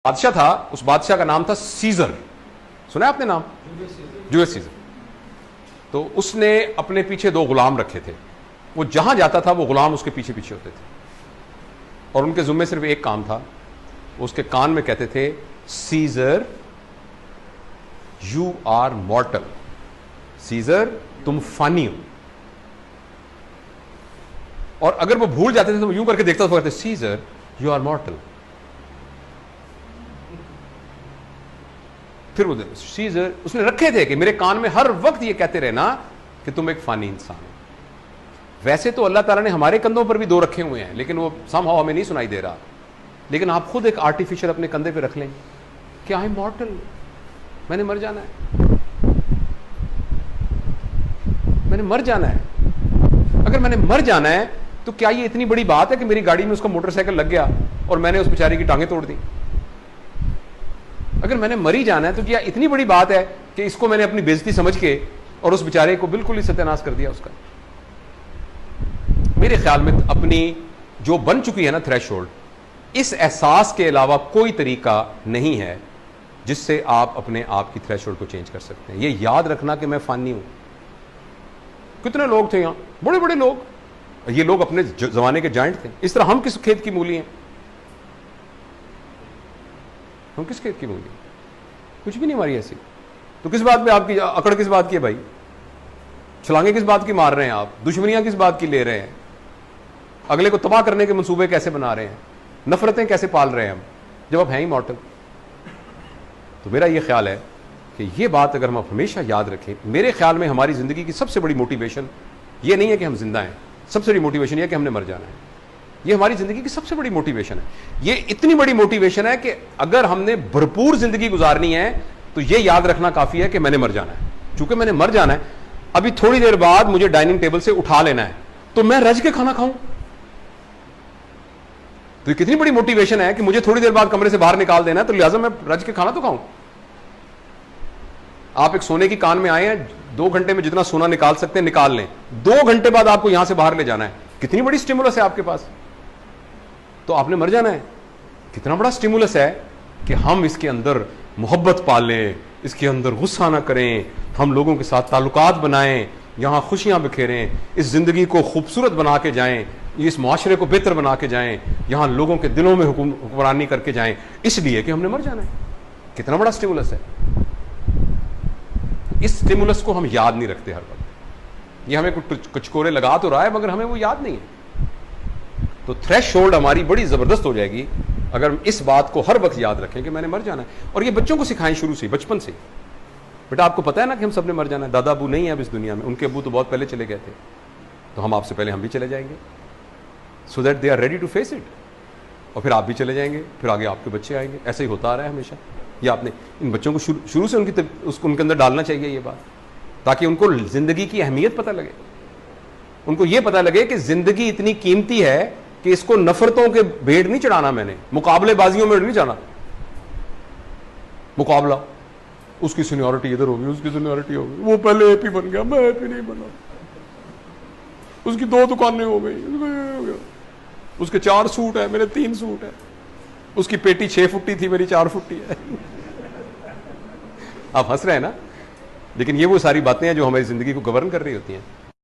بادشاہ تھا، اس بادشاہ کا نام تھا سیزر. سنا ہے آپ نے نام؟ Julius Caesar. تو اس نے اپنے پیچھے 2 غلام رکھے تھے. وہ جہاں جاتا تھا وہ غلام اس کے پیچھے پیچھے ہوتے تھے، اور ان کے ذمے صرف ایک کام تھا. وہ اس کے کان میں کہتے تھے Caesar you are mortal, Caesar تم فانی ہو. اور اگر وہ بھول جاتے تھے تو وہ یوں کر کے دیکھتا تھا، کہتے سیزر یو آر مارٹل. پھر وہ سیزر اس نے رکھے تھے کہ میرے کان میں ہر وقت یہ کہتے رہنا کہ تم ایک فانی انسان ہو. ویسے تو اللہ تعالیٰ نے ہمارے کندھوں پر بھی 2 رکھے ہوئے ہیں، لیکن وہ سم ہاؤ ہمیں نہیں سنائی دے رہا. لیکن آپ خود ایک آرٹیفیشل اپنے کندھے پہ رکھ لیں کہ آئی ایم مارٹل، میں نے مر جانا ہے، میں نے مر جانا ہے. اگر میں نے مر جانا ہے تو کیا یہ اتنی بڑی بات ہے کہ میری گاڑی میں اس کا موٹر سائیکل لگ گیا اور میں نے اس بیچارے کی ٹانگیں توڑ دی؟ اگر میں نے مری جانا ہے تو کیا اتنی بڑی بات ہے کہ اس کو میں نے اپنی بےزتی سمجھ کے اور اس بیچارے کو بالکل ہی ستیہ ناش کر دیا اس کا؟ میرے خیال میں اپنی جو بن چکی ہے نا تھریش ہولڈ، اس احساس کے علاوہ کوئی طریقہ نہیں ہے جس سے آپ اپنے آپ کی تھریش ہولڈ کو چینج کر سکتے ہیں. یہ یاد رکھنا کہ میں فانی ہوں. کتنے لوگ تھے یہاں، بڑے بڑے لوگ، یہ لوگ اپنے زمانے کے جائنٹ تھے. اس طرح ہم کس کھیت کی مولی ہیں؟ ہم کس کھیت کی مولی ہیں؟ کچھ بھی نہیں ہماری ایسی. تو کس بات پہ آپ کی اکڑ، کس بات کی ہے بھائی؟ چھلانگیں کس بات کی مار رہے ہیں آپ؟ دشمنیاں کس بات کی لے رہے ہیں؟ اگلے کو تباہ کرنے کے منصوبے کیسے بنا رہے ہیں؟ نفرتیں کیسے پال رہے ہیں ہم جب آپ ہیں ہی مارٹل؟ تو میرا یہ خیال ہے کہ یہ بات اگر ہم ہمیشہ یاد رکھیں، میرے خیال میں ہماری زندگی کی سب سے بڑی موٹیویشن یہ نہیں ہے کہ ہم زندہ ہیں، سب سے بڑی موٹیویشن یہ ہے کہ ہم نے مر جانا ہے. یہ ہماری زندگی کی سب سے بڑی موٹیویشن ہے. یہ اتنی بڑی موٹیویشن ہے کہ اگر ہم نے بھرپور زندگی گزارنی ہے تو یہ یاد رکھنا کافی ہے کہ میں نے مر جانا ہے. چونکہ میں نے مر جانا ہے، ابھی تھوڑی دیر بعد مجھے ڈائننگ ٹیبل سے اٹھا لینا ہے، تو میں رج کے کھانا کھاؤں. تو یہ کتنی بڑی موٹیویشن ہے کہ مجھے تھوڑی دیر بعد کمرے سے باہر نکال دینا ہے، تو لہٰذا میں رج کے کھانا تو کھاؤں. آپ ایک سونے کی کان میں آئے ہیں، 2 گھنٹے میں جتنا سونا نکال سکتے ہیں نکال لیں، 2 گھنٹے بعد آپ کو یہاں سے باہر لے جانا ہے. کتنی بڑی سٹیمولس ہے آپ کے پاس، تو آپ نے مر جانا ہے. کتنا بڑا سٹیمولس ہے کہ ہم اس کے اندر محبت پالیں، اس کے اندر غصہ نہ کریں، ہم لوگوں کے ساتھ تعلقات بنائیں، یہاں خوشیاں بکھیریں، اس زندگی کو خوبصورت بنا کے جائیں، اس معاشرے کو بہتر بنا کے جائیں، یہاں لوگوں کے دلوں میں حکمرانی کر کے جائیں، اس لیے کہ ہم نے مر جانا ہے. کتنا بڑا سٹیمولس ہے. اس سٹیمولس کو ہم یاد نہیں رکھتے ہر وقت. یہ ہمیں کچکورے لگا تو رہا ہے مگر ہمیں وہ یاد نہیں ہے. تو تھریش ہولڈ ہماری بڑی زبردست ہو جائے گی اگر ہم اس بات کو ہر وقت یاد رکھیں کہ میں نے مر جانا ہے. اور یہ بچوں کو سکھائیں شروع سے، بچپن سے. بیٹا آپ کو پتا ہے نا کہ ہم سب نے مر جانا ہے. دادا ابو نہیں ہے اب اس دنیا میں، ان کے ابو تو بہت پہلے چلے گئے تھے، تو ہم آپ سے پہلے ہم بھی چلے جائیں گے، so that they are ready to face it. اور پھر آپ بھی چلے جائیں گے، پھر آگے آپ کے بچے آئیں گے. ایسا ہی ہوتا آ رہا ہے ہمیشہ. یہ آپ نے ان بچوں کو شروع سے ان کے اندر ڈالنا چاہیے یہ بات، تاکہ ان کو زندگی کی اہمیت پتہ لگے. ان کو یہ پتہ لگے کہ زندگی اتنی قیمتی ہے کہ اس کو نفرتوں کے بھیڑ نہیں چڑھانا، میں نے مقابلے بازیوں میں نہیں جانا. مقابلہ، اس کی سینیورٹی ادھر ہوگی، اس کی سینیورٹی ہوگی، وہ پہلے اے پی بن گیا، میں اے پی نہیں بنا، اس کی 2 دکانیں ہو گئی، اس کے 4 سوٹ ہیں، میرے 3 سوٹ ہیں، اس کی پیٹی 6 فٹی تھی، میری 4 فٹی ہے. آپ ہنس رہے ہیں نا، لیکن یہ وہ ساری باتیں ہیں جو ہماری زندگی کو گورن کر رہی ہوتی ہیں.